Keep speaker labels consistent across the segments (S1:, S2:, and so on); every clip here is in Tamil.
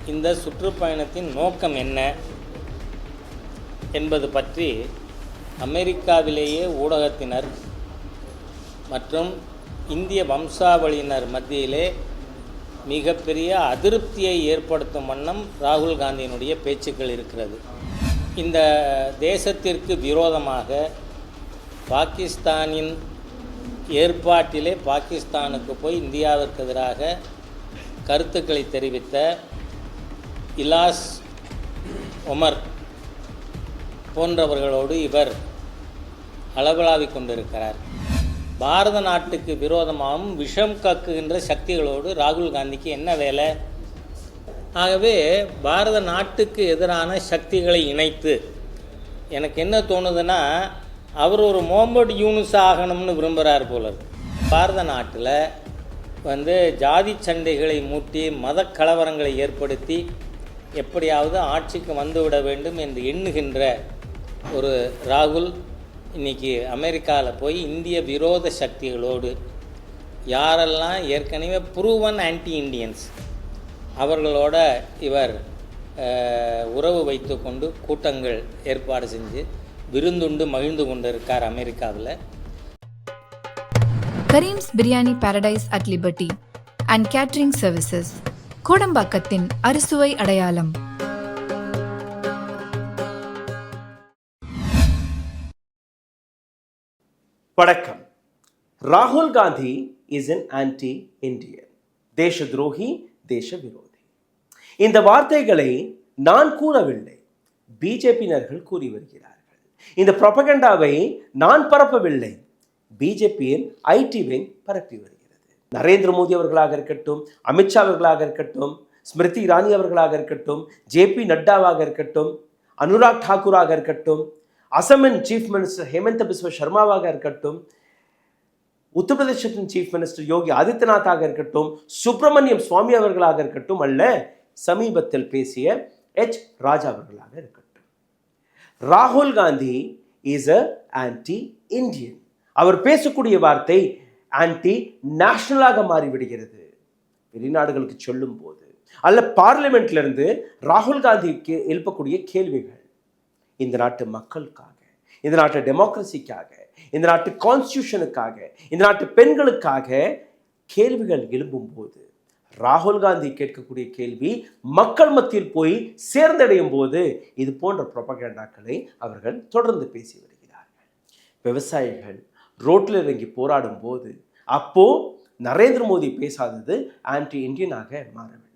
S1: இந்த சுற்றுப்பயணத்தின் நோக்கம் என்ன என்பது பற்றி அமெரிக்காவிலேயே ஊடகத்தினர் மற்றும் இந்திய வம்சாவளியினர் மத்தியிலே மிகப்பெரிய அதிருப்தியை ஏற்படுத்தும் வண்ணம் ராகுல் காந்தியினுடைய பேச்சுக்கள் இருக்கிறது. இந்த தேசத்திற்கு விரோதமாக பாகிஸ்தானின் ஏற்பாட்டிலே பாகிஸ்தானுக்கு போய் இந்தியாவிற்கு எதிராக கருத்துக்களை தெரிவித்த இலாஸ் ஒமர் போன்றவர்களோடு இவர் அளவலாவிக் கொண்டிருக்கிறார். பாரத நாட்டுக்கு விரோதமாகவும் விஷம் கக்குகின்ற சக்திகளோடு ராகுல் காந்திக்கு என்ன வேலை? ஆகவே பாரத நாட்டுக்கு எதிரான சக்திகளை இணைத்து எனக்கு என்ன தோணுதுன்னா, அவர் ஒரு முகமது யூனுஸ் ஆகணும்னு விரும்புகிறார் போல. பாரத நாட்டில் ஜாதி சண்டைகளை மூட்டி மத கலவரங்களை ஏற்படுத்தி எப்படியாவது ஆட்சிக்கு வந்துவிட வேண்டும் என்று எண்ணுகின்ற ஒரு ராகுல் இன்றைக்கி அமெரிக்காவில் போய் இந்திய விரோத சக்திகளோடு யாரெல்லாம் ஏற்கனவே ப்ரூவன் ஆன்டி இண்டியன்ஸ் அவர்களோட இவர் உறவு வைத்து கொண்டு கூட்டங்கள் ஏற்பாடு செஞ்சு விருந்துண்டு மகிழ்ந்து கொண்டு இருக்கார் அமெரிக்காவில்.
S2: Kareem's biryani paradise at liberty and catering services, கோடம்பாக்கத்தின் அறுசுவை அடையாளம்.
S3: வணக்கம். ராகுல் காந்தி இஸ் an anti-Indian, தேச துரோகி, தேச விரோதி. இந்த வார்த்தைகளை நான் கூறவில்லை, பிஜேபியினர்கள் கூறி வருகிறார்கள். இந்த ப்ரொபகண்டாவை நான் பரப்பவில்லை, பிஜேபியின் ஐடி விங் பரப்பி வருகிறது. நரேந்திர மோடி அவர்களாக இருக்கட்டும், அமித்ஷா அவர்களாக இருக்கட்டும், ஸ்மிருதி இரானி அவர்களாக இருக்கட்டும், ஜேபி நட்டாவாக இருக்கட்டும், அனுராக் தாக்கூராக இருக்கட்டும், அசமின் சீஃப் மினிஸ்டர் ஹேமந்த பிஸ்வ சர்மாவாக இருக்கட்டும், உத்தரப்பிரதேசத்தின் சீஃப் மினிஸ்டர் யோகி ஆதித்யநாத்தாக இருக்கட்டும், சுப்பிரமணியம் சுவாமி அவர்களாக இருக்கட்டும், அல்ல சமீபத்தில் பேசிய எச் ராஜா அவர்களாக இருக்கட்டும், ராகுல் Gandhi is a anti Indian. அவர் பேசக்கூடிய வார்த்தை ஆன்டி நேஷனலாக மாறிவிடுகிறது. வெளிநாடுகளுக்கு சொல்லும் போது அல்ல பார்லிமெண்ட்ல இருந்து ராகுல் காந்திக்கு எழுப்பக்கூடிய கேள்விகள் இந்த நாட்டு மக்களுக்காக, இந்த நாட்டு டெமோக்ரஸிக்காக, இந்த நாட்டு கான்ஸ்டியூஷனுக்காக, இந்த நாட்டு பெண்களுக்காக கேள்விகள் எழும்பும் போது ராகுல் காந்தி கேட்கக்கூடிய கேள்வி மக்கள் மத்தியில் போய் சேர்ந்தடையும் போது இது போன்ற ப்ரொபகண்டாக்களை அவர்கள் தொடர்ந்து பேசி வருகிறார்கள். விவசாயிகள் ரோட்டில் இறங்கி போராடும் போது அப்போ நரேந்திர மோடி பேசாதது ஆன்டி இந்தியனாக மாறவில்லை.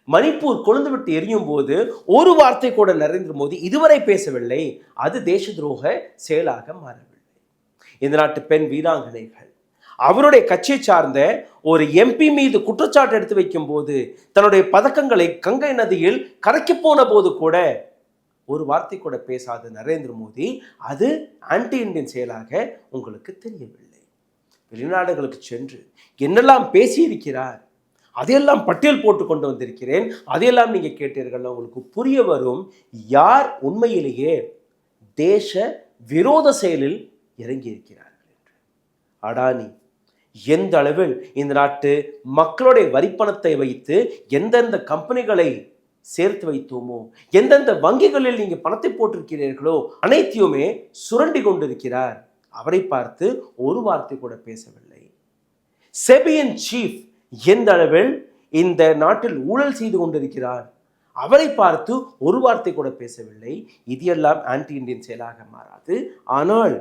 S3: மணிப்பூர் கொழுந்து விட்டு எரியும் போது ஒரு வார்த்தை கூட நரேந்திர மோடி இதுவரை பேசவில்லை, அது தேச துரோக செயலாக மாறவில்லை. இந்த நாட்டு பெண் வீராங்கனைகள் அவருடைய கட்சியை சார்ந்த ஒரு எம்பி மீது குற்றச்சாட்டு எடுத்து வைக்கும் போது தன்னுடைய பதக்கங்களை கங்கை நதியில் கரைக்கு போன போது கூட ஒரு வார்த்தை கூட பேசாத நரேந்திர மோடி அது ஆன்டி இண்டியன் செயலாக உங்களுக்கு தெரியவில்லை. வெளிநாடுகளுக்கு சென்று என்னெல்லாம் பேசியிருக்கிறார் அதையெல்லாம் பட்டியல் போட்டு கொண்டு வந்திருக்கிறேன், அதையெல்லாம் நீங்க கேட்டீர்கள், உங்களுக்கு புரிய வரும் யார் உண்மையிலேயே தேச விரோத செயலில் இறங்கி இருக்கிறார்கள் என்று. அடானி எந்த அளவில் இந்த நாட்டு மக்களுடைய வரிப்பணத்தை வைத்து எந்தெந்த கம்பெனிகளை சேர்த்து வைத்தோமோ, எந்தெந்த வங்கிகளில் நீங்க பணத்தை போட்டிருக்கிறீர்களோ அனைத்தையுமே சுரண்டி கொண்டிருக்கிறார். அவரை பார்த்து ஒரு வார்த்தை கூட பேசவில்லை. செபியின் சீஃப் எந்த அளவில் இந்த நாட்டில் ஊழல் செய்து கொண்டிருக்கிறார், அவரை பார்த்து ஒரு வார்த்தை கூட பேசவில்லை. இது எல்லாம் ஆன்டி இண்டியன் செயலாக மாறாது. ஆனால்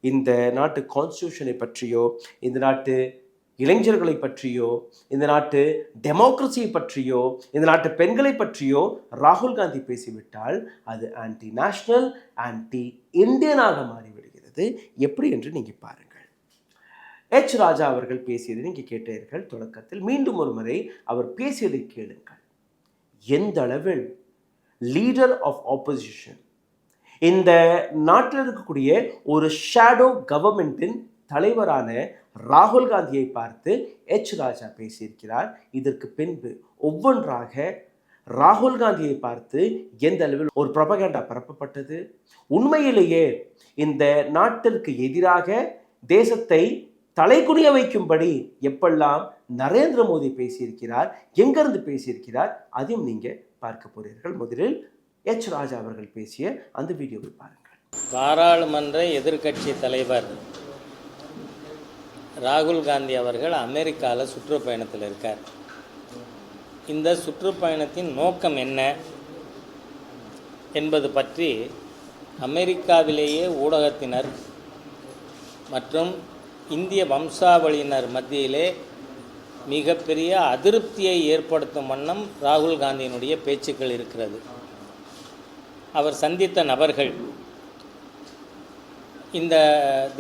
S3: இந்த நாட்டு கான்ஸ்டியூஷனை பற்றியோ, இந்த நாட்டு இளைஞர்களை பற்றியோ, இந்த நாட்டு டெமோக்ரஸியை பற்றியோ, இந்த நாட்டு பெண்களை பற்றியோ ராகுல் காந்தி பேசிவிட்டால் அது ஆன்டி நேஷனல், ஆன்டி இந்தியனாக மாறிவிடுகிறது. எப்படி என்று நீங்க பாருங்கள். எச் ராஜா அவர்கள் பேசியதை நீங்க கேட்டீர்கள் தொடக்கத்தில். மீண்டும் ஒரு முறை அவர் பேசியதை கேளுங்கள். எந்த அளவில் லீடர் ஆஃப் ஆப்போசிஷன், இந்த நாட்டில் இருக்கக்கூடிய ஒரு ஷேடோ கவர்மெண்டின் தலைவரான ராகுல் காந்தியை பார்த்து எச் ராஜா பேசியிருக்கிறார். இதற்கு பின்பு ஒவ்வொன்றாக ராகுல் காந்தியை பார்த்து எந்த அளவில் ஒரு ப்ரொபகண்டா பரப்பப்பட்டது, உண்மையிலேயே இந்த நாட்டிற்கு எதிராக தேசத்தை தலைகுனிய வைக்கும்படி எப்பெல்லாம் நரேந்திர மோடி பேசியிருக்கிறார், எங்கிருந்து பேசியிருக்கிறார், அதையும் நீங்க பார்க்க போறீர்கள். முதலில் எச் ராஜா அவர்கள் பேசிய அந்த வீடியோவை பாருங்கள்.
S1: பாராளுமன்ற எதிர்க்கட்சி தலைவர் ராகுல் காந்தி அவர்கள் அமெரிக்காவில் சுற்றுப்பயணத்தில் இருக்கார். இந்த சுற்றுப்பயணத்தின் நோக்கம் என்ன என்பது பற்றி அமெரிக்காவிலேயே ஊடகத்தினர் மற்றும் இந்திய வம்சாவளியினர் மத்தியிலே மிகப்பெரிய அதிருப்தியை ஏற்படுத்தும் வண்ணம் ராகுல் காந்தியினுடைய பேச்சுக்கள் இருக்கிறது. அவர் சந்தித்த நபர்கள் இந்த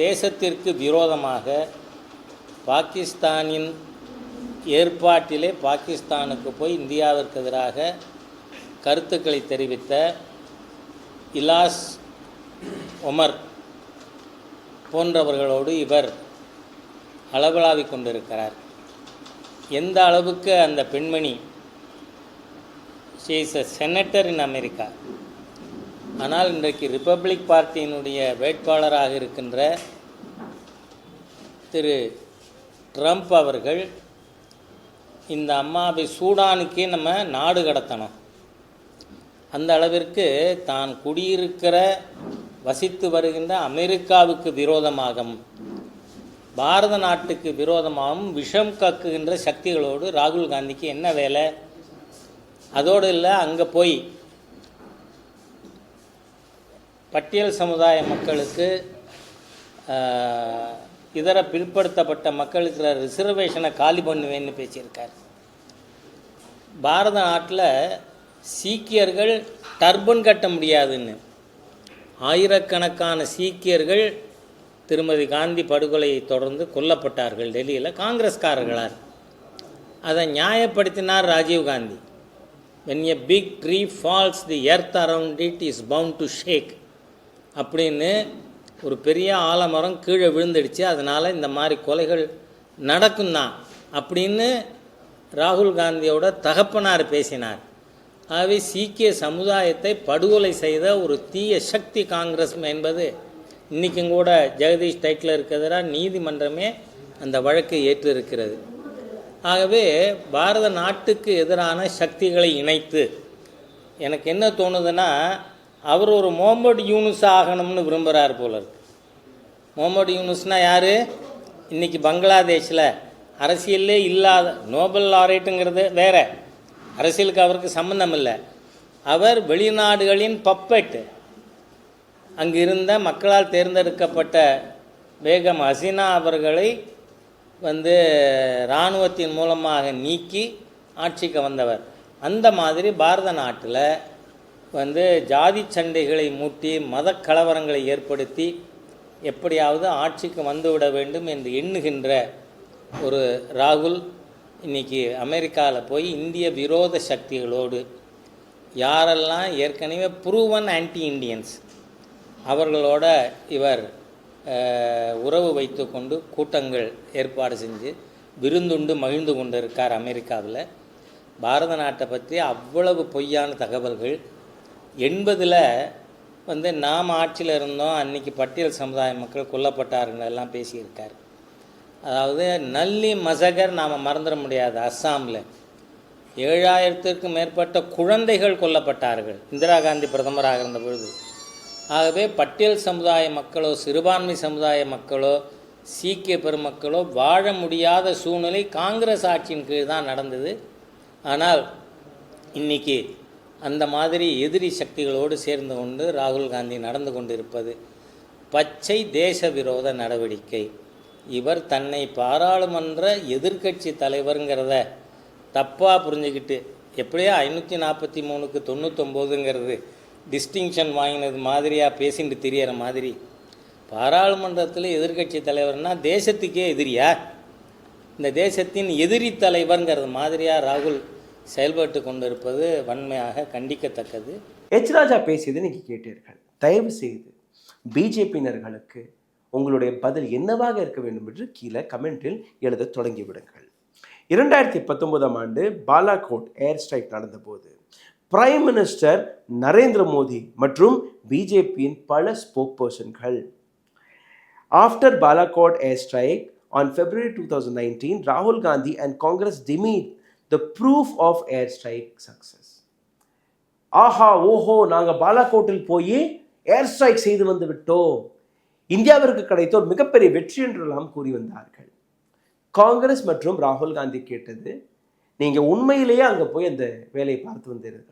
S1: தேசத்திற்கு விரோதமாக பாகிஸ்தானின் ஏற்பாட்டிலே பாகிஸ்தானுக்கு போய் இந்தியாவிற்கு எதிராக கருத்துக்களை தெரிவித்த இலாஸ் ஒமர் போன்றவர்களோடு இவர் அளவலாவிக் கொண்டிருக்கிறார். எந்த அளவுக்கு அந்த பெண்மணி she is a senator in America, ஆனால் இன்றைக்கு ரிப்பப்ளிக் பார்ட்டியினுடைய வேட்பாளராக இருக்கின்ற திரு ட்ரம்ப் அவர்கள் இந்த அம்மாவை சூடானுக்கே நம்ம நாடு கடத்தணும், அந்த அளவிற்கு தான் குடியிருக்கிற வசித்து வருகின்ற அமெரிக்காவுக்கு விரோதமாகவும் பாரத நாட்டுக்கு விரோதமாகவும் விஷம் கக்குகின்ற சக்திகளோடு ராகுல் காந்திக்கு என்ன வேலை? அதோடு இல்லை, அங்கே போய் பட்டியல் சமுதாய மக்களுக்கு இதர பிற்படுத்தப்பட்ட மக்களுக்கு ரிசர்வேஷனை காலி பண்ணுவேன்னு பேசியிருக்கார். பாரத நாட்டில் சீக்கியர்கள் டர்பன் கட்ட முடியாதுன்னு ஆயிரக்கணக்கான சீக்கியர்கள் திருமதி காந்தி படுகொலையை தொடர்ந்து கொல்லப்பட்டார்கள் டெல்லியில் காங்கிரஸ்காரர்களால். அதை நியாயப்படுத்தினார் Rajiv Gandhi. when a big tree falls the earth around it is bound to shake அப்படின்னு ஒரு பெரிய ஆலமரம் கீழே விழுந்துடுச்சு, அதனால் இந்த மாதிரி கொலைகள் நடக்கும் தான் அப்படின்னு ராகுல் காந்தியோட தகப்பனார் பேசினார். ஆகவே சீக்கிய சமுதாயத்தை படுகொலை செய்த ஒரு தீய சக்தி காங்கிரஸ் என்பது இன்றைக்கும் கூட ஜெகதீஷ் டைட்டில் இருக்கிறதா நீதிமன்றமே அந்த வழக்கை ஏற்று இருக்கிறது. ஆகவே பாரத நாட்டுக்கு எதிரான சக்திகளை இணைத்து எனக்கு என்ன தோணுதுன்னா, அவர் ஒரு முகமது யூனுஸ் ஆகணும்னு விரும்புகிறார் போல இருக்கு. முகமது யூனுஸ்னால் யார்? இன்றைக்கி பங்களாதேஷில் அரசியலே இல்லாத நோபல் லாரேட்டுங்கிறது வேற, அரசியலுக்கு அவருக்கு சம்பந்தம் இல்லை. அவர் வெளிநாடுகளின் பப்பெட்டு. அங்கு இருந்த மக்களால் தேர்ந்தெடுக்கப்பட்ட பேகம் ஹசீனா அவர்களை இராணுவத்தின் மூலமாக நீக்கி ஆட்சிக்கு வந்தவர். அந்த மாதிரி பாரத நாட்டில் ஜாதி சண்டைகளை மூட்டி மத கலவரங்களை ஏற்படுத்தி எப்படியாவது ஆட்சிக்கு வந்துவிட வேண்டும் என்று எண்ணுகின்ற ஒரு ராகுல் இன்றைக்கி அமெரிக்காவில் போய் இந்திய விரோத சக்திகளோடு யாரெல்லாம் ஏற்கனவே ப்ரூவன் ஆன்டி இண்டியன்ஸ் அவர்களோட இவர் உறவு வைத்து கொண்டு கூட்டங்கள் ஏற்பாடு செஞ்சு விருந்துண்டு மகிழ்ந்து கொண்டு இருக்கார் அமெரிக்காவில். பாரத நாட்டை பற்றி அவ்வளவு பொய்யான தகவல்கள். 80 நாம் ஆட்சியில் இருந்தோம், அன்றைக்கி பட்டியல் சமுதாய மக்கள் கொல்லப்பட்டார்கள் எல்லாம் பேசியிருக்கார். அதாவது நல்லி மசகர் நாம் மறந்துட முடியாது. அஸ்ஸாமில் 7000க்கும் மேற்பட்ட குழந்தைகள் கொல்லப்பட்டார்கள் இந்திரா காந்தி பிரதமராக இருந்த பொழுது. ஆகவே பட்டியல் சமுதாய மக்களோ சிறுபான்மை சமுதாய மக்களோ சீக்கிய பெருமக்களோ வாழ முடியாத சூழ்நிலை காங்கிரஸ் ஆட்சியின் கீழ் தான் நடந்தது. ஆனால் இன்றைக்கி அந்த மாதிரி எதிரி சக்திகளோடு சேர்ந்து கொண்டு ராகுல் காந்தி நடந்து கொண்டிருப்பது பச்சை தேச விரோத நடவடிக்கை. இவர் தன்னை பாராளுமன்ற எதிர்க்கட்சி தலைவருங்கிறத தப்பாக புரிஞ்சுக்கிட்டு எப்படியோ 543க்கு 99ங்கிறது டிஸ்டிங்ஷன் வாங்கினது மாதிரியாக பேசிட்டு தெரியற மாதிரி பாராளுமன்றத்தில் எதிர்க்கட்சி தலைவர்னால் தேசத்துக்கே எதிரியா, இந்த தேசத்தின் எதிரி தலைவர்ங்கிறது மாதிரியாக ராகுல் செயல்பட்டு கொண்டிருப்பது வன்மையாக கண்டிக்கத்தக்கது.
S3: எச் ராஜா பேசியது நீங்கள் கேட்டீர்கள். தயவு செய்து பிஜேபியினர்களுக்கு உங்களுடைய பதில் என்னவாக இருக்க வேண்டும் என்று கீழே கமெண்டில் எழுத தொடங்கி விடுங்கள். 2019ஆம் ஆண்டு பாலாகோட் ஏர் ஸ்ட்ரைக் நடந்தபோது பிரைம் மினிஸ்டர் நரேந்திர மோடி மற்றும் பிஜேபியின் பல ஸ்போக் பர்சன்கள் after Balakot air strike On February 2019, Rahul Gandhi and Congress demeaned the proof of airstrike success. ஆஹா ஓஹோ, நாங்கள் பாலாகோட்டில் போய் ஏர் ஸ்ட்ரைக் செய்து வந்து விட்டோம், இந்தியாவிற்கு கிடைத்த ஒரு மிகப்பெரிய வெற்றி என்றெல்லாம் கூறி வந்தார்கள். காங்கிரஸ் மற்றும் ராகுல் காந்தி கேட்டது, நீங்கள் உண்மையிலேயே அங்கே போய் அந்த வேலையை பார்த்து வந்தீர்கள்,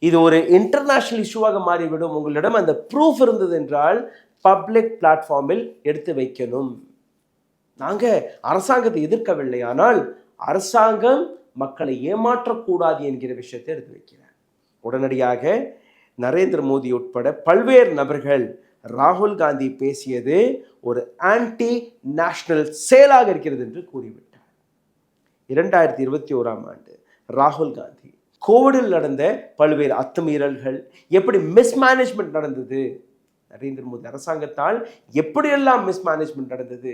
S3: இது ஒரு இன்டர்நேஷனல் இஷ்யூவாக மாறிவிடும், உங்களிடம் அந்த ப்ரூஃப் இருந்தது என்றால் பப்ளிக் பிளாட்ஃபார்மில் எடுத்து வைக்கணும். நாங்கள் அரசாங்கத்தை எதிர்க்கவில்லை, ஆனால் அரசாங்கம் மக்களை ஏமாற்றக்கூடாது என்கிற விஷயத்தை எடுத்து வைக்கிறார். உடனடியாக நரேந்திர மோடி உட்பட பல்வேறு நபர்கள் ராகுல் காந்தி பேசியது ஒரு ஆன்டி நேஷனல் செயலாக இருக்கிறது என்று கூறிவிட்டார். 2021ஆம் ஆண்டு ராகுல் காந்தி கோவிடில் நடந்த பல்வேறு அத்துமீறல்கள், எப்படி மிஸ்மேனேஜ்மெண்ட் நடந்தது, நரேந்திர மோடி அரசாங்கத்தால் எப்படியெல்லாம் மிஸ்மேனேஜ்மெண்ட் நடந்தது,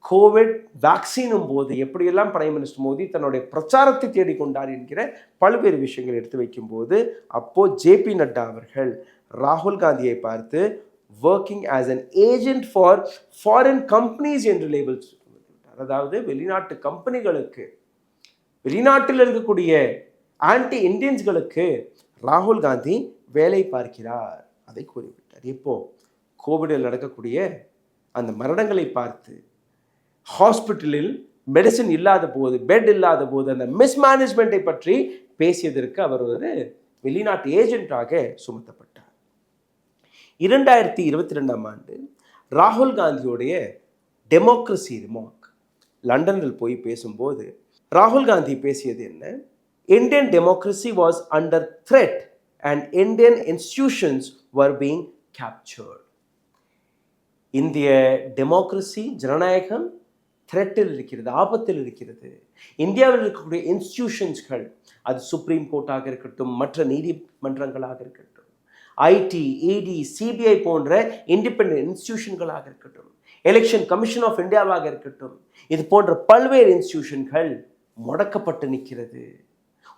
S3: கோவிட் வேக்சினும் போது எப்படியெல்லாம் பிரைம் மினிஸ்டர் மோடி தன்னுடைய பிரச்சாரத்தை தேடிக்கொண்டார் என்கிற பல்வேறு விஷயங்கள் எடுத்து வைக்கும்போது, அப்போ ஜேபி நட்டா அவர்கள் ராகுல் காந்தியை பார்த்து working as an agent for foreign companies என்று லேபிள் சொல்லிவிட்டார். அதாவது வெளிநாட்டு கம்பெனிகளுக்கு, வெளிநாட்டில் இருக்கக்கூடிய ஆன்டி இண்டியன்ஸ்களுக்கு ராகுல் காந்தி வேலை பார்க்கிறார், அதை கூறிவிட்டார். இப்போ கோவிடில் நடக்கக்கூடிய அந்த மரணங்களை பார்த்து, ஹாஸ்பிட்டலில் மெடிசன் இல்லாத போது, பெட் இல்லாத போது அந்த மிஸ்மேனேஜ்மெண்ட்டை பற்றி பேசியதற்கு அவர் ஒரு வெளிநாட்டு ஏஜென்ட்டாக சுமத்தப்பட்டார். 2022ஆம் ஆண்டு ராகுல் காந்தியோடைய டெமோக்ரஸி ரிமார்க் லண்டனில் போய் பேசும்போது ராகுல் காந்தி பேசியது என்ன? Indian democracy was under threat and Indian institutions were being captured. இந்திய டெமோக்ரஸி, ஜனநாயகம் த்ரெட்டில் இருக்கிறது, ஆபத்தில் இருக்கிறது. இந்தியாவில் இருக்கக்கூடிய இன்ஸ்டிடியூஷன்ஸ்கள், அது சுப்ரீம் கோர்ட்டாக இருக்கட்டும், மற்ற நீதிமன்றங்களாக இருக்கட்டும், ஐடி, இடி, சிபிஐ போன்ற இண்டிபெண்டன்ட் இன்ஸ்டிடியூஷன்களாக இருக்கட்டும், எலெக்ஷன் கமிஷன் ஆஃப் இந்தியாவாக இருக்கட்டும், இது போன்ற பல்வேறு இன்ஸ்டிடியூஷன்கள் முடக்கப்பட்டு நிற்கிறது.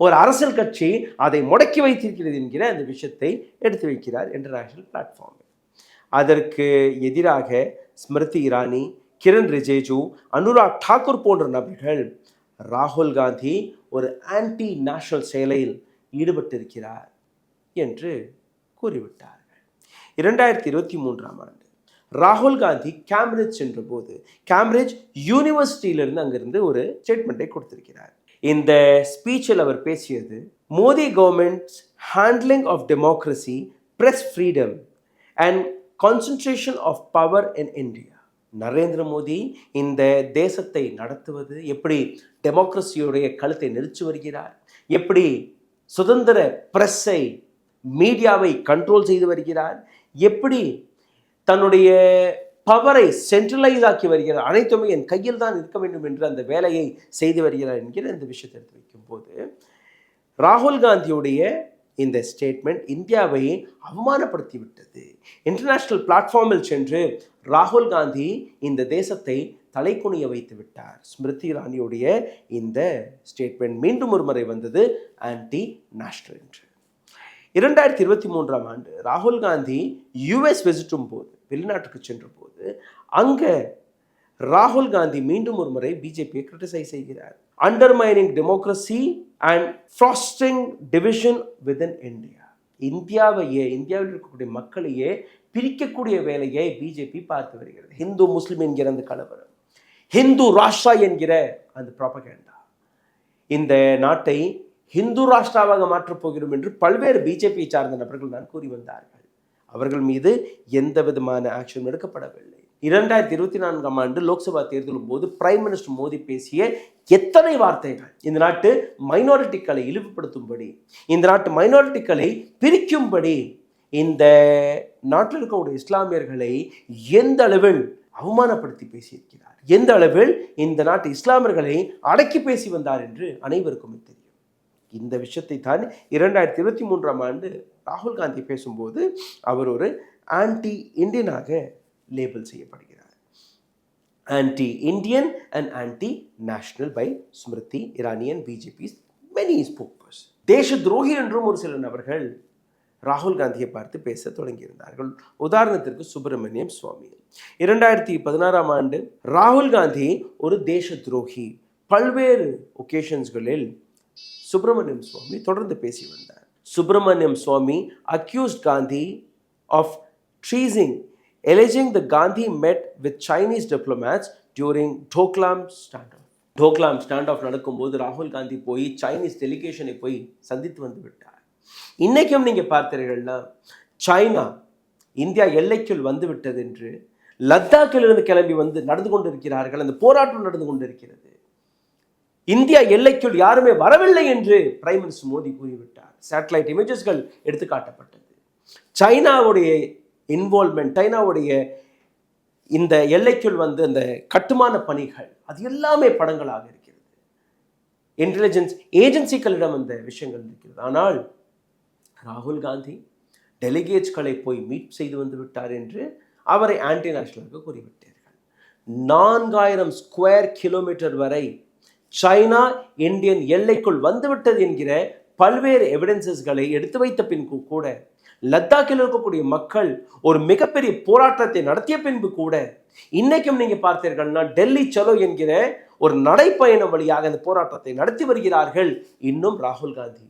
S3: ஒரு அரசியல் கட்சி அதை முடக்கி வைத்திருக்கிறது என்கிற அந்த விஷயத்தை எடுத்து வைக்கிறார் இன்டர்நேஷனல் பிளாட்ஃபார்மில். அதற்கு எதிராக ஸ்மிருதி இரானி, கிரண் ரிஜிஜு, அனுராக் தாக்கூர் போன்ற நபர்கள் ராகுல் காந்தி ஒரு ஆன்டி நேஷனல் செயலில் ஈடுபட்டிருக்கிறார் என்று கூறிவிட்டார்கள். 2023ஆம் ஆண்டு ராகுல் காந்தி கேம்பிரிட்ஜ் சென்ற போது, கேம்பிரிட்ஜ் யூனிவர்சிட்டியிலிருந்து அங்கிருந்து ஒரு ஸ்டேட்மெண்ட்டை கொடுத்திருக்கிறார். இந்த ஸ்பீச்சில் அவர் பேசியது, Modi government's handling of democracy, press freedom and concentration of power in India. Narendra Modi இந்த தேசத்தை நடத்துவது, எப்படி டெமோக்ரஸியுடைய கழுத்தை நெரிச்சு வருகிறார், எப்படி சுதந்திர பிரஸ்ஸை, மீடியாவை கண்ட்ரோல் செய்து வருகிறார், எப்படி தன்னுடைய பவரை சென்ட்ரலைஸ் ஆக்கி வருகிறார், அனைத்துமே என் கையில் தான் இருக்க வேண்டும் என்று அந்த வேலையை செய்து வருகிறார் என்கிற இந்த விஷயத்தை எடுத்து வைக்கும்போது, ராகுல் காந்தியுடைய இந்த ஸ்டேட்மெண்ட் இந்தியாவை அவமானப்படுத்தி விட்டது. இன்டர்நேஷனல் பிளாட்ஃபார்மில் சென்று ராகுல் காந்தி இந்த தேசத்தை தலைக்குனிய வைத்து விட்டார். ஸ்மிருதி இரானியுடைய இந்த ஸ்டேட்மெண்ட் மீண்டும் ஒரு முறை வந்தது ஆன்டி நேஷனல் என்று. 2023ஆம் ஆண்டு ராகுல் காந்தி யுஎஸ் விசிட்டும் போது, வெளிநாட்டுக்கு சென்ற போது, அங்கே ராகுல் காந்தி மீண்டும் ஒரு முறை பிஜேபியை கிரிட்டிசைஸ் செய்கிறார். Undermining democracy and frosting division within India. இந்தியாவில் இருக்கக்கூடிய மக்களையே பிரிக்கக்கூடிய வேலையை பிஜேபி பார்த்து வருகிறது. ஹிந்து முஸ்லிம் என்கிற அந்த கலவரம், ஹிந்து ராஷ்டிரா என்கிற அந்த ப்ராபகேண்டா, இந்த நாட்டை ஹிந்து ராஷ்டிராவாக மாற்றப் போகிறோம் என்று பல்வேறு பிஜேபியை சார்ந்த நபர்கள் தான் கூறி வந்தார்கள். அவர்கள் மீது எந்த விதமான ஆக்ஷன் எடுக்கப்படவில்லை. 2024ஆம் ஆண்டு லோக்சபா தேர்தலும் போது பிரைம் மினிஸ்டர் மோடி பேசிய எத்தனை வார்த்தைகள் இந்த நாட்டு மைனாரிட்டிகளை இழிவுபடுத்தும்படி, இந்த நாட்டு மைனாரிட்டிகளை பிரிக்கும்படி, இந்த நாட்டில் இருக்கக்கூடிய இஸ்லாமியர்களை எந்த அளவில் அவமானப்படுத்தி பேசியிருக்கிறார், எந்த அளவில் இந்த நாட்டு இஸ்லாமியர்களை அடக்கி பேசி வந்தார் என்று அனைவருக்கும் தெரியும். இந்த விஷயத்தை தான் 2023ஆம் ஆண்டு ராகுல் காந்தி பேசும்போது அவர் ஒரு ஆன்டி இண்டியனாக லேபிள் செய்யப்படுகிறார். Anti Indian and anti national by Smriti Irani and BJP many spokesperson. தேச துரோகி என்றும் ஒரு சில நபர்கள் ராகுல் காந்தியை பார்த்து பேச தொடங்கியிருந்தார்கள். உதாரணத்திற்கு சுப்பிரமணியம் சுவாமி. 2016 ஆண்டு ராகுல் காந்தி ஒரு தேச துரோகி. பல்வேறு ஒகேஷன்ஸ்களில் சுப்பிரமணியம் சுவாமி தொடர்ந்து பேசி வந்தார். Subramaniam Swamy accused Gandhi of treason, alleging the Gandhi met with Chinese diplomats during Doklam standoff. Doklam standoff நடக்கும்போது ராகுல் காந்தி போய் சைனீஸ் டெலிகேஷனை போய் சந்தித்து வந்து விட்டார். இன்றைக்கும் நீங்கள் பார்த்தீர்கள்னா சைனா இந்தியா எல்லைக்குள் வந்து விட்டது என்று லத்தாக்கிலிருந்து கிளம்பி வந்து நடந்து கொண்டிருக்கிறார்கள். அந்த போராட்டம் நடந்து கொண்டிருக்கிறது. இந்தியா எல்லைக்குள் யாருமே வரவில்லை என்று பிரைம் மினிஸ்டர் மோடி கூறிவிட்டார். சேட்டலைட் இமேஜஸ்கள் எடுத்து காட்டப்பட்டது. சைனாவுடைய இன்வால்மெண்ட், சைனாவுடைய இந்த எல்லைக்குள் வந்து அந்த கட்டுமான பணிகள், அது எல்லாமே படங்களாக இருக்கிறது. இன்டெலிஜென்ஸ் ஏஜென்சிகளிடம் அந்த விஷயங்கள் இருக்கிறது. ஆனால் ராகுல் காந்தி டெலிகேட்ஸ்களை போய் மீட் செய்து வந்து விட்டார் என்று அவரை ஆன்டி நேஷனலாக கூறிவிட்டார்கள். 4000 ஸ்கொயர் கிலோமீட்டர் வரை சைனா இந்தியன் எல்லைக்குள் வந்துவிட்டது என்கிற பல்வேறு எவிடன்சஸ்களை எடுத்து வைத்த பின்பு கூட, லத்தாக்கில் இருக்கக்கூடிய மக்கள் ஒரு மிகப்பெரிய போராட்டத்தை நடத்திய பின்பு கூட, இன்னைக்கும் நீங்க பார்த்தீர்கள்னா டெல்லி சலோ என்கிற ஒரு நடைப்பயணம் வழியாக அந்த போராட்டத்தை நடத்தி வருகிறார்கள். இன்னும் ராகுல் காந்தி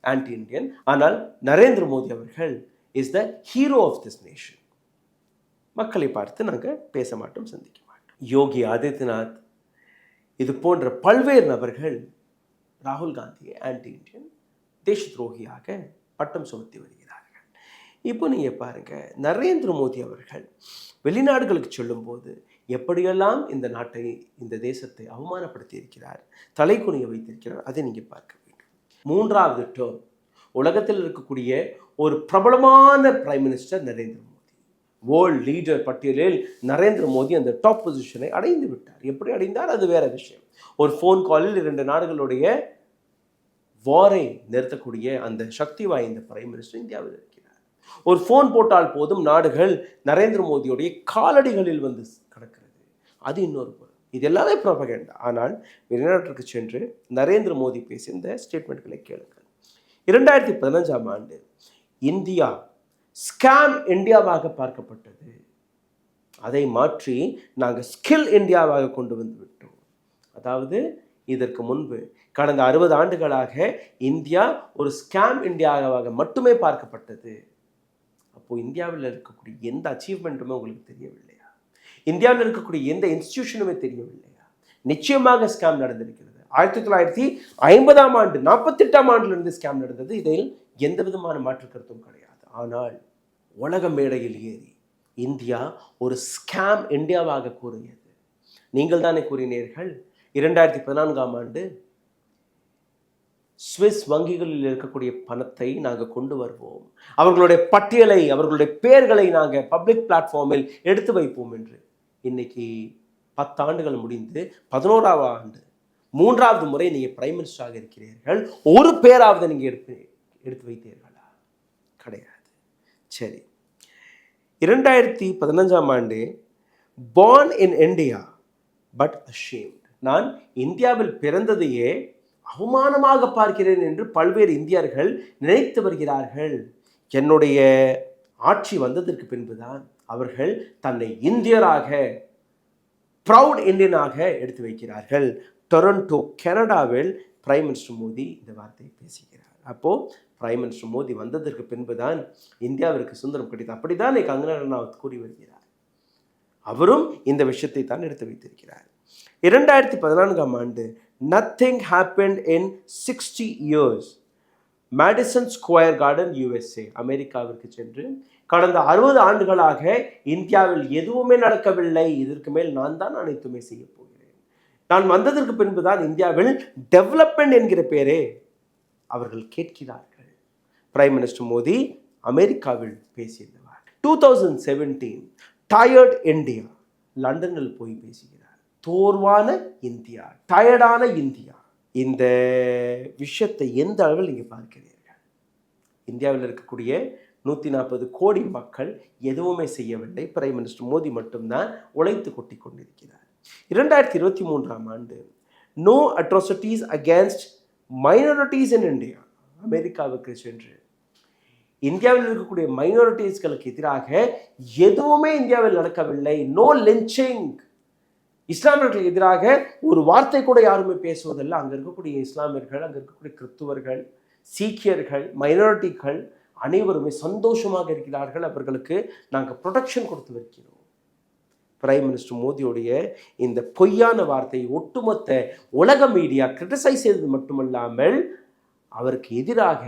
S3: ஆன்டி இண்டியன். ஆனால் நரேந்திர மோடி அவர்கள் is the hero of this nation. மக்களை பார்த்து நாங்கள் பேச மாட்டோம், சந்திக்க மாட்டோம். யோகி ஆதித்யநாத் இது போன்ற பல்வேறு நபர்கள் ராகுல் காந்தியை ஆன்டி இண்டியன், தேச துரோகியாக பட்டம் சுமத்தி வருகிறார்கள். இப்போ நீங்கள் பாருங்கள், நரேந்திர மோடி அவர்கள் வெளிநாடுகளுக்கு சொல்லும்போது எப்படியெல்லாம் இந்த நாட்டை, இந்த தேசத்தை அவமானப்படுத்தி இருக்கிறார், தலை குனிய வைத்திருக்கிறார், அதை நீங்கள் பார்க்க வேண்டும். 3வது டேர்ம் உலகத்தில் இருக்கக்கூடிய ஒரு பிரபலமான prime minister Narendra Modi. World leader பட்டியலில் நரேந்திர மோடி அந்த டாப் பொசிஷனை அடைந்து விட்டார். எப்படி அடைந்தார் அது வேற விஷயம். ஒரு ஃபோன் காலில் 2 நாடுகளுடைய வாரை நிறுத்தக்கூடிய அந்த சக்தி வாய்ந்த பிரைம் மினிஸ்டர் இந்தியாவில் இருக்கிறார். ஒரு ஃபோன் போட்டால் போதும் நாடுகள் நரேந்திர மோடியுடைய காலடிகளில் வந்து கிடக்கிறது. அது இன்னொரு பொருள். இது எல்லாமே ப்ரோபகண்டா. ஆனால் வெளிநாட்டிற்கு சென்று நரேந்திர மோடி பேசிய இந்த ஸ்டேட்மெண்ட்களை கேளுங்கள். 2015 ஆண்டு இந்தியா ஸ்கேம் இந்தியாவாக பார்க்கப்பட்டது. அதை மாற்றி நாங்கள் ஸ்கில் இந்தியாவாக கொண்டு வந்து விட்டோம். அதாவது இதற்கு முன்பு கடந்த 60 ஆண்டுகளாக இந்தியா ஒரு ஸ்கேம் இந்தியாவாக மட்டுமே பார்க்கப்பட்டது. அப்போது இந்தியாவில் இருக்கக்கூடிய எந்த அச்சீவ்மெண்ட்டுமே உங்களுக்கு தெரியவில்லையா? இந்தியாவில் இருக்கக்கூடிய எந்த இன்ஸ்டிடியூஷனுமே தெரியவில்லையா? நிச்சயமாக ஸ்கேம் நடந்திருக்கிறது. 1950 ஆண்டு 48 ஆண்டிலிருந்து ஸ்கேம் நடந்தது. இதில் எந்த விதமான மாற்று கருத்தும் கிடையாது. ஆனால் உலக மேடையில் ஏறி இந்தியா ஒரு ஸ்கேம் இந்தியாவாக கூறியது நீங்கள் தானே கூறினீர்கள். 2014 ஆண்டு ஸ்விஸ் வங்கிகளில் இருக்கக்கூடிய பணத்தை நாங்கள் கொண்டு வருவோம், அவர்களுடைய பட்டியலை, அவர்களுடைய பெயர்களை நாங்கள் பப்ளிக் பிளாட்ஃபார்மில் எடுத்து வைப்போம் என்று. இன்னைக்கு 10 ஆண்டுகள் முடிந்து 11ஆவது ஆண்டு 3வது முறை நீங்கள் பிரைம் மினிஸ்டராக இருக்கிறீர்கள். ஒரு பேராவது நீங்கள் எடுத்து வைத்தீர்களா? கிடையாது. சரி, 2015 ஆண்டு born in India but ashamed. நான் இந்தியாவில் பிறந்ததையே அவமானமாக பார்க்கிறேன் என்று பல்வேறு இந்தியர்கள் நினைத்து வருகிறார்கள். என்னுடைய ஆட்சி வந்ததற்கு பின்புதான் அவர்கள் தன்னை இந்தியராக, ப்ரவுட் இந்தியனாக எடுத்து வைக்கிறார்கள். டொரண்டோ கனடாவில் பிரைம் மினிஸ்டர் மோடி இந்த வார்த்தையை பேசுகிறார். அப்போது பிரைம் மினிஸ்டர் மோடி வந்ததற்கு பின்புதான் இந்தியாவிற்கு சுதந்திரம் கிடைத்தது. அப்படிதான் கங்கனா ரனாவத் கூறி வருகிறார். அவரும் இந்த விஷயத்தை தான் எடுத்து வைத்திருக்கிறார். 2014 ஆண்டு nothing happened in 60 years. Madison Square Garden USA, அமெரிக்காவிற்கு சென்று கடந்த 60 ஆண்டுகளாக இந்தியாவில் எதுவுமே நடக்கவில்லை, இதற்கு மேல் நான் தான் அனைத்துமே செய்ய போகிறேன், நான் வந்ததற்கு பின்புதான் இந்தியாவில் டெவலப்மெண்ட் என்கிற பேரே அவர்கள் கேட்கிறார்கள். பிரைம் மினிஸ்டர் மோடி அமெரிக்காவில் பேசியிருந்தார். 2017 டயர்ட் இந்தியா, லண்டனில் போய் பேசுகிறார். தோர்வான இந்தியா, டயர்டான இந்தியா. இந்த விஷயத்தை எந்த அளவில் நீங்கள் பார்க்கிறீர்கள்? இந்தியாவில் இருக்கக்கூடிய 140 கோடி மக்கள் எதுவுமே செய்யவில்லை. பிரைம் மினிஸ்டர் மோடி மட்டும்தான் உழைத்து கொட்டி கொண்டிருக்கிறார். 2023 ஆண்டு no atrocities against minorities in India, அமெரிக்காவுக்கு சென்று இந்தியாவில் இருக்கக்கூடிய மைனாரிட்டிஸ்களுக்கு எதிராக எதுவுமே இந்தியாவில் நடக்கவில்லை. No lynching. இஸ்லாமியர்களுக்கு எதிராக ஒரு வார்த்தை கூட யாருமே பேசுவதில்லை. அங்கே இருக்கக்கூடிய இஸ்லாமியர்கள், அங்கே இருக்கக்கூடிய கிறிஸ்துவர்கள், சீக்கியர்கள், மைனாரிட்டிகள் அனைவருமே சந்தோஷமாக இருக்கிறார்கள். அவர்களுக்கு நாங்கள் ப்ரொடெக்ஷன் கொடுத்து வருகிறோம். பிரைம் மினிஸ்டர் மோடியுடைய இந்த பொய்யான வார்த்தை ஒட்டுமொத்த உலக மீடியா கிரிட்டிசைஸ் செய்தது மட்டுமல்லாமல் அவருக்கு எதிராக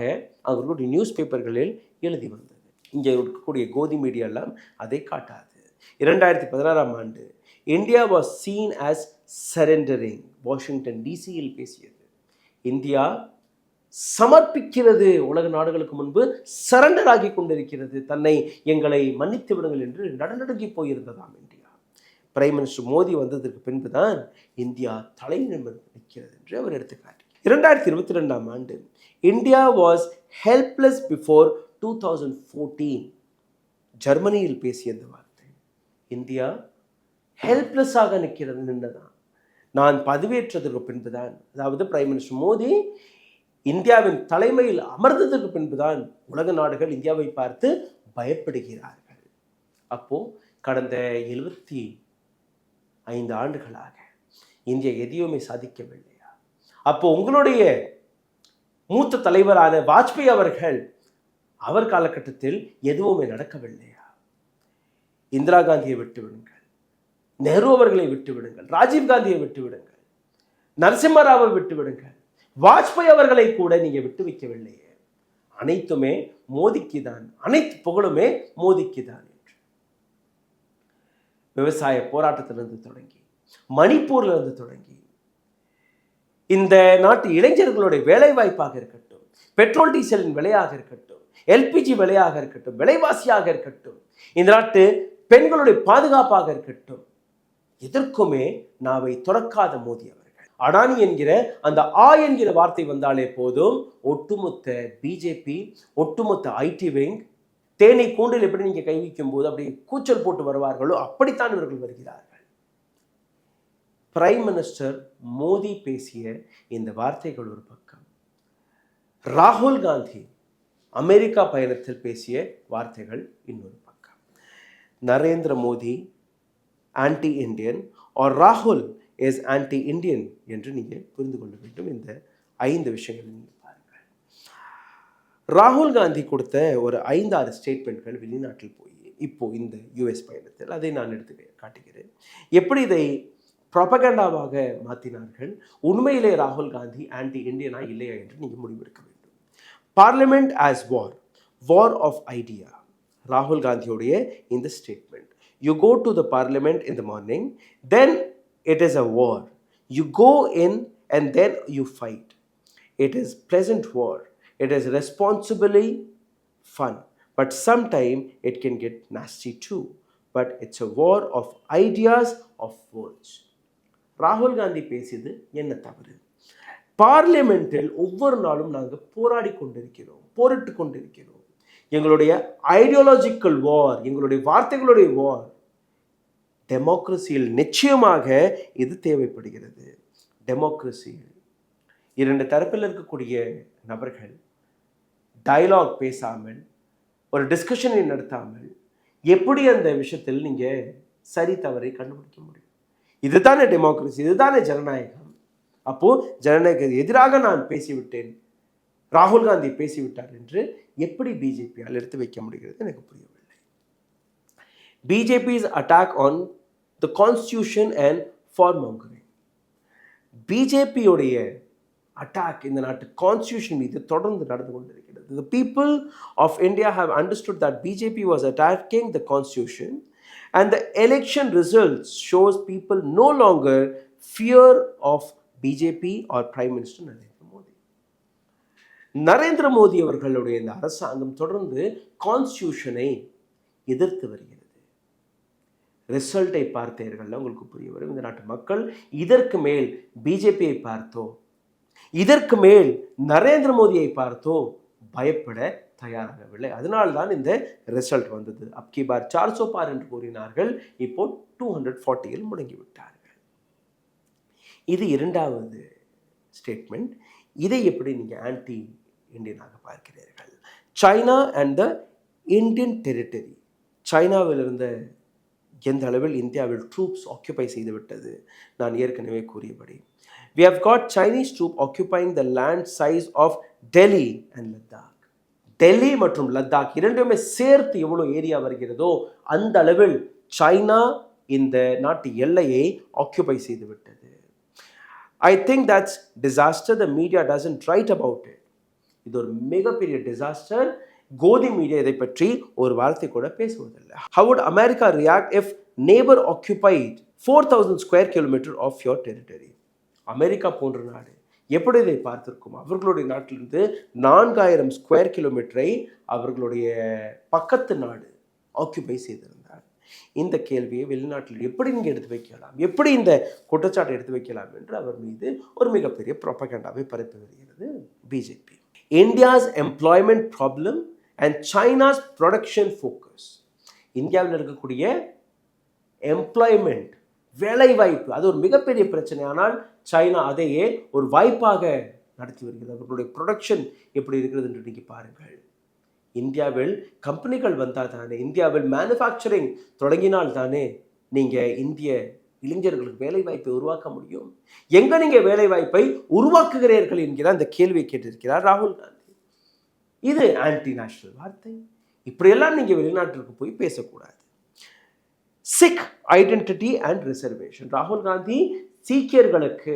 S3: அவர்களுடைய நியூஸ் பேப்பர்களில் எழுதி வந்தது. இங்கே இருக்கக்கூடிய கோதி மீடியாலாம் அதை காட்டாது. 2016ஆம் ஆண்டு India was seen as surrendering. Washington டிசியில் பேசியது. இந்தியா சமர்ப்பிக்கிறது, உலக நாடுகளுக்கு முன்பு சரண்டர் ஆகி கொண்டிருக்கிறது, எங்களை மன்னித்து விடுங்கள் என்று நடுநடுங்கி போயிருந்ததாம் இந்தியா. பிரைம் மினிஸ்டர் மோடி வந்ததற்கு பின்புதான் இந்தியா தலை நிற்கிறது என்று அவர் எடுத்துக்காட்டி. 2022ஆம் ஆண்டு இந்தியா வாஸ் ஹெல்ப்லெஸ் பிஃபோர் 2014. ஜெர்மனியில் பேசிய இந்த வார்த்தை. இந்தியா ஹெல்ப்லெஸ்ஸாக நின்றதான். நான் பதவியேற்றதற்கு பின்புதான், அதாவது பிரைம் மினிஸ்டர் மோடி இந்தியாவின் தலைமையில் அமர்ந்ததற்கு பின்புதான் உலக நாடுகள் இந்தியாவை பார்த்து பயப்படுகிறார்கள். அப்போ கடந்த 75 ஆண்டுகளாக இந்தியா எதையுமே சாதிக்கவில்லையா? அப்போ உங்களுடைய மூத்த தலைவரான வாஜ்பாய் அவர்கள், அவர் காலகட்டத்தில் எதுவுமே நடக்கவில்லையா? இந்திரா காந்தியை விட்டுவிடுங்கள், நேரு அவர்களை விட்டுவிடுங்கள், ராஜீவ் காந்தியை விட்டுவிடுங்கள், நரசிம்மராவை விட்டுவிடுங்கள், வாஜ்பாய் அவர்களை கூட நீங்க விட்டு வைக்கவில்லையே. அனைத்துமே மோடிக்கு தான், அனைத்து புகழுமே மோடிக்கு தான் என்று. விவசாய போராட்டத்திலிருந்து தொடங்கி, மணிப்பூர்ல இருந்து தொடங்கி, இந்த நாட்டு இளைஞர்களுடைய வேலை வாய்ப்பாக இருக்கட்டும், பெட்ரோல் டீசலின் விலையாக இருக்கட்டும், எல்பிஜி விலையாக இருக்கட்டும், விலைவாசியாக இருக்கட்டும், இந்த நாட்டு பெண்களுடைய பாதுகாப்பாக இருக்கட்டும், எதற்குமே நாவை துறக்காத மோடி அவர்கள். அடானி என்கிற அந்த என்கிற வார்த்தை வந்தாலே போதும், ஒட்டுமொத்த பிஜேபி, ஒட்டுமொத்த ஐடி விங் தேனை கூண்டில் எப்படி நீங்க கை வைக்கும் போது அப்படி கூச்சல் போட்டு வருவார்களோ அப்படித்தான் இவர்கள் வருகிறார்கள். பிரைம் மினிஸ்டர் மோடி பேசிய இந்த வார்த்தைகள் ஒரு பக்கம், ராகுல் காந்தி அமெரிக்கா பயணத்தில் பேசிய வார்த்தைகள் இன்னொரு பக்கம். Narendra Modi anti Indian R ராகுல் இஸ் ஆன்டி இந்தியன் என்று நீங்கள் புரிந்து கொள்ள வேண்டும். இந்த 5 விஷயங்கள் நீங்கள் பாருங்கள். ராகுல் காந்தி கொடுத்த ஒரு 5-6 ஸ்டேட்மெண்ட்கள் வெளிநாட்டில் போய் இப்போ இந்த யுஎஸ் பயணத்தில் அதை நான் எடுத்து காட்டுகிறேன். எப்படி இதை ப்ரொபகண்டாவாக மாற்றினார்கள், உண்மையிலே ராகுல் காந்தி ஆன்டி இந்தியனா இல்லையா என்று நீங்கள் முடிவெடுக்க வேண்டும். Parliament as war, war of idea. ராகுல் காந்தியோடைய இந்த statement, you go to the parliament in the morning, then it is a war. You go in and then you fight. It is pleasant war. It is responsibly fun. But sometimes it can get nasty too. But it's a war of ideas, of words. ராகுல் காந்தி பேசியது என்ன தவறு? பார்லிமெண்டில் ஒவ்வொரு நாளும் நாங்கள் போராடி கொண்டிருக்கிறோம், போரிட்டு கொண்டிருக்கிறோம். எங்களுடைய ஐடியாலஜிக்கல் வார், எங்களுடைய வார்த்தைகளுடைய வார். டெமோக்ரஸியில் நிச்சயமாக இது தேவைப்படுகிறது. டெமோக்ரஸியில் 2 தரப்பில் இருக்கக்கூடிய நபர்கள் டயலாக் பேசாமல், ஒரு டிஸ்கஷனை நடத்தாமல் எப்படி அந்த விஷயத்தில் நீங்கள் சரி தவறை கண்டுபிடிக்க முடியும்? இதுதானே டெமோக்ரஸி, இதுதானே ஜனநாயகம். அப்போது ஜனநாயகத்துக்கு எதிராக நான் பேசிவிட்டேன், ராகுல் காந்தி பேசிவிட்டார் என்று எப்படி பிஜேபியால் எடுத்து வைக்க முடிகிறது எனக்கு புரியவில்லை. BJP's attack on the constitution and warmongering. பிஜேபியுடைய அட்டாக் இந்த நாட்டு கான்ஸ்டியூஷன் மீது தொடர்ந்து நடந்து கொண்டிருக்கிறது. The people of India have understood that BJP was attacking the constitution and the election results shows people no longer fear of BJP or Prime Minister Narendra Modi. Narendra Modi அவர்களுடைய இந்த அரசாங்கம் தொடர்ந்து கான்ஸ்டியூஷனை எதிர்த்து வருகிறது. ரிசல்ட்டை பார்த்தீர்கள், உங்களுக்கு புரிய வரும். இந்த நாட்டு மக்கள் இதற்கு மேல் பிஜேபியை பார்த்தோ, இதற்கு மேல் நரேந்திர மோடியை பார்த்தோ பயப்பட தயாராகவில்லை. அதனால்தான் இந்த ரிசல்ட் வந்தது. அப்கி பார் 400 பார் என்று கூறினார்கள், இப்போ 240 முடங்கிவிட்டார்கள். இது 2வது ஸ்டேட்மெண்ட். இதை எப்படி நீங்கள் ஆன்டி இந்தியனாக பார்க்கிறீர்கள்? China and the Indian territory. சைனாவில் இருந்த எந்த அளவில் இந்தியாவில் ட்ரூப்ஸ் ஆக்குபை செய்துவிட்டது நான் ஏற்கனவே கூறியபடி. We have got Chinese troop occupying the land size of Delhi and Ladakh. Delhi மற்றும் லத்தாக் இரண்டுமே சேர்த்து எவ்வளோ ஏரியா வருகிறதோ அந்த அளவில் சைனா இந்த நாட்டு எல்லையை ஆக்குபை செய்து விட்டது. I think that's disaster. The media doesn't right about it. இது ஒரு மிகப்பெரிய டிசாஸ்டர். கோதி மீடியா இதை பற்றி ஒரு வார்த்தை கூட பேசுவதில்லை. How would America react if neighbor occupied 4,000 square kilometer of your territory? America போன்ற நாடு எப்படி இதை பார்த்திருக்கும்? அவர்களுடைய நாட்டிலிருந்து 4,000 ஸ்கொயர் கிலோமீட்டரை அவர்களுடைய பக்கத்து நாடு ஆக்குபை செய்திருந்தார். இந்த கேள்வியை வெளிநாட்டில் எப்படி நீங்கள் எடுத்து வைக்கலாம், எப்படி இந்த குற்றச்சாட்டை எடுத்து வைக்கலாம் என்று அவர் மீது ஒரு மிகப்பெரிய ப்ரொபகண்டாவை பரப்பி வருகிறது BJP. India's employment problem and China's production focus. இந்தியாவில் இருக்கக்கூடிய எம்ப்ளாய்மெண்ட், வேலைவாய்ப்பு, அது ஒரு மிகப்பெரிய பிரச்சனை. ஆனால் சைனா அதையே ஒரு வாய்ப்பாக நடத்தி வருகிறது. அவர்களுடைய ப்ரொடக்ஷன் எப்படி இருக்கிறது என்று நீங்கள் பாருங்கள். இந்தியாவில் கம்பெனிகள் வந்தால் தானே, இந்தியாவில் மேனுஃபேக்சரிங் தொடங்கினால் தானே நீங்கள் இந்திய இளைஞர்களுக்கு வேலைவாய்ப்பை உருவாக்க முடியும். எங்கே நீங்கள் வேலைவாய்ப்பை உருவாக்குகிறீர்கள் என்கிற அந்த கேள்வியை கேட்டிருக்கிறார் ராகுல் காந்தி. இது ஆன்டி நேஷனல் வார்த்தை. இப்படியெல்லாம் நீங்கள் வெளிநாட்டிற்கு போய் பேசக்கூடாது. Sikh identity and reservation. ராகுல் காந்தி சீக்கியர்களுக்கு,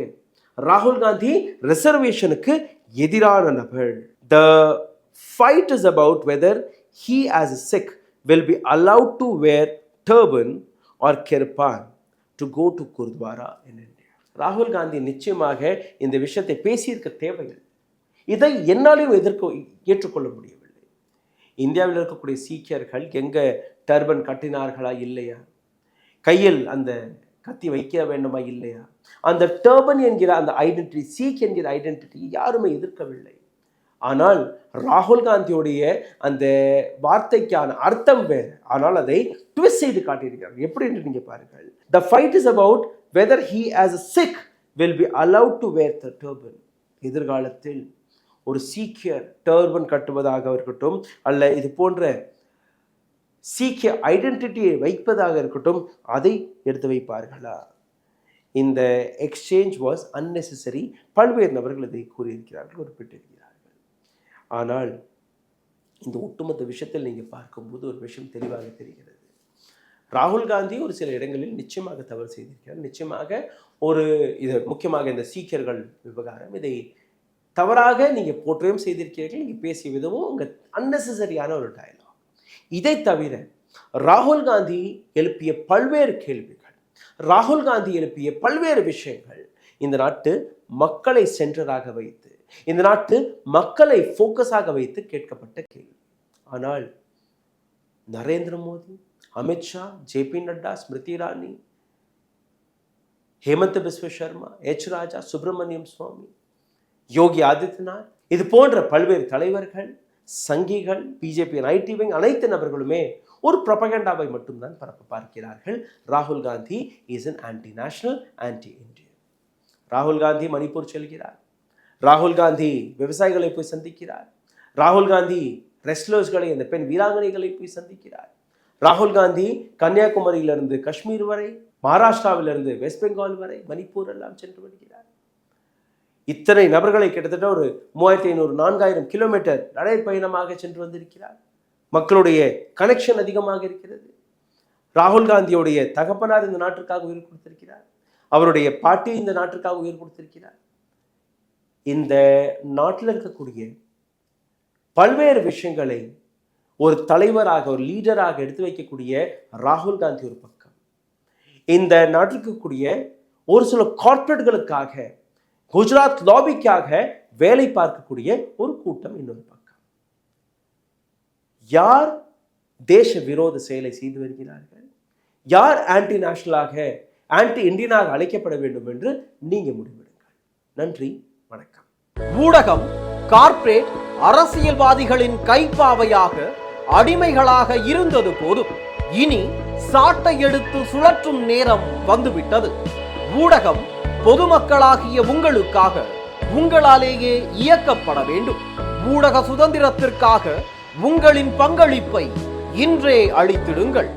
S3: ராகுல் காந்தி ரிசர்வேஷனுக்கு எதிரான நபர். த fight is about whether he as a Sikh will be allowed to wear turban or kirpan to go to Gurdwara in India. ராகுல் காந்தி நிச்சயமாக இந்த விஷயத்தை பேசியிருக்க தேவையில்லை. இதை என்னாலையும் ஏற்றுக்கொள்ள முடியவில்லை. இந்தியாவில் இருக்கக்கூடிய சீக்கியர்கள் எங்க டர்பன் கட்டினார்களா இல்லையா, கையில் அந்த கத்தி வைக்க வேண்டுமா இல்லையா, அந்த டர்பன் என்கிற அந்த ஐடென்டிட்டி, சீக் என்கிற ஐடென்டிட்டி யாருமே எதிர்க்கவில்லை. ஆனால் ராகுல் காந்தியுடைய அந்த வார்த்தைக்கான அர்த்தம் வேறு. ஆனால் அதை ட்விஸ்ட் செய்து காட்டியிருக்கிறார். எப்படி என்று நீங்க பாருங்கள். The fight is about whether he as a Sikh will be allowed to wear the turban. எதிர்காலத்தில் ஒரு சீக்கியர் டர்பன் கட்டுவதாக இருக்கட்டும், அல்ல இது போன்ற சீக்கிய ஐடென்டிட்டியை வைப்பதாக இருக்கட்டும், அதை எடுத்து வைப்பார்களா? இந்த எக்ஸ்சேஞ்ச் வாஸ் அன்னெசரி. பல்வேறு நபர்கள் இதை கூறியிருக்கிறார்கள், குறிப்பிட்டிருக்கிறார்கள். ஆனால் இந்த ஒட்டுமொத்த விஷயத்தில் நீங்கள் பார்க்கும்போது ஒரு விஷயம் தெளிவாக தெரிகிறது. ராகுல் காந்தி ஒரு சில இடங்களில் நிச்சயமாக தவறு செய்திருக்கிறார். நிச்சயமாக ஒரு இது முக்கியமாக இந்த சீக்கியர்கள் விவகாரம், இதை தவறாக நீங்கள் போற்றவும் செய்திருக்கிறீர்கள். நீங்கள் பேசிய விதமும் உங்கள் அன்னெசரியான ஒரு டயலாக். இதை தவிர ராகுல் காந்தி எழுப்பிய பல்வேறு கேள்விகள், ராகுல் காந்தி எழுப்பிய பல்வேறு விஷயங்கள் இந்த நாட்டு மக்களை சென்டராக வைத்து, இந்த நாட்டு மக்களை ஃபோக்கஸாக வைத்து கேட்கப்பட்ட கேள்வி. ஆனால் நரேந்திர மோடி, அமித்ஷா, ஜேபி நட்டா, ஸ்மிருதி இரானி, ஹேமந்த் பிஸ்வ சர்மா, எச் ராஜா, சுப்பிரமணியம் சுவாமி, யோகி ஆதித்யநாத், இது போன்ற பல்வேறு தலைவர்கள், சங்கிகள், பிஜேபி ஐடி விங் அனைத்து நபர்களுமே ஒரு ப்ரொபகண்டாவை மட்டும்தான் பரப்ப பார்க்கிறார்கள். ராகுல் Gandhi is an anti national, anti Indian. ராகுல் காந்தி மணிப்பூர் செல்கிறார். ராகுல் காந்தி விவசாயிகளை போய் சந்திக்கிறார். ராகுல் காந்தி ரெஸ்லர்ஸ்களை, இந்த பெண் வீராங்கனைகளை போய் சந்திக்கிறார். ராகுல் காந்தி கன்னியாகுமரியிலிருந்து காஷ்மீர் வரை, மகாராஷ்டிராவிலிருந்து வெஸ்ட் பெங்கால் வரை, மணிப்பூர் எல்லாம் சென்று வருகிறார். இத்தனை நபர்களை கிட்டத்தட்ட ஒரு 3500 4000 கிலோமீட்டர் நடைப்பயணமாக சென்று வந்திருக்கிறார். மக்களுடைய கனெக்ஷன் அதிகமாக இருக்கிறது. ராகுல் காந்தியுடைய தகப்பனார் இந்த நாட்டிற்காக உயிர் கொடுத்திருக்கிறார். அவருடைய பாட்டி இந்த நாட்டிற்காக உயிர் கொடுத்திருக்கிறார். இந்த நாட்டில் இருக்கக்கூடிய பல்வேறு விஷயங்களை ஒரு தலைவராக, ஒரு லீடராக எடுத்து வைக்கக்கூடிய ராகுல் காந்தி ஒரு பக்கம், இந்த நாட்டிற்கு கூடிய ஒரு சில கார்ப்பரேட்களுக்காக, குஜராத் லாபிக்காக வேலை பார்க்கக்கூடிய ஒரு கூட்டம் இன்னொரு பக்கம். யார் தேச விரோத செயலை செய்து வருகிறார்கள், யார் ஆன்டி நேஷனலாக, ஆன்டி இந்தியனாக அழைக்கப்பட வேண்டும் என்று நீங்க முடிவெடுங்கள். நன்றி, வணக்கம்.
S4: ஊடகம் கார்ப்பரேட் அரசியல்வாதிகளின் கைப்பாவையாக, அடிமைகளாக இருந்தது போதும். இனி சாட்டை எடுத்து சுழற்றும் நேரம் வந்துவிட்டது. ஊடகம் பொதுமக்களாகிய உங்களுக்காக, உங்களாலேயே இயக்கப்பட வேண்டும். ஊடக சுதந்திரத்திற்காக உங்களின் பங்களிப்பை இன்றே அளித்திடுங்கள்.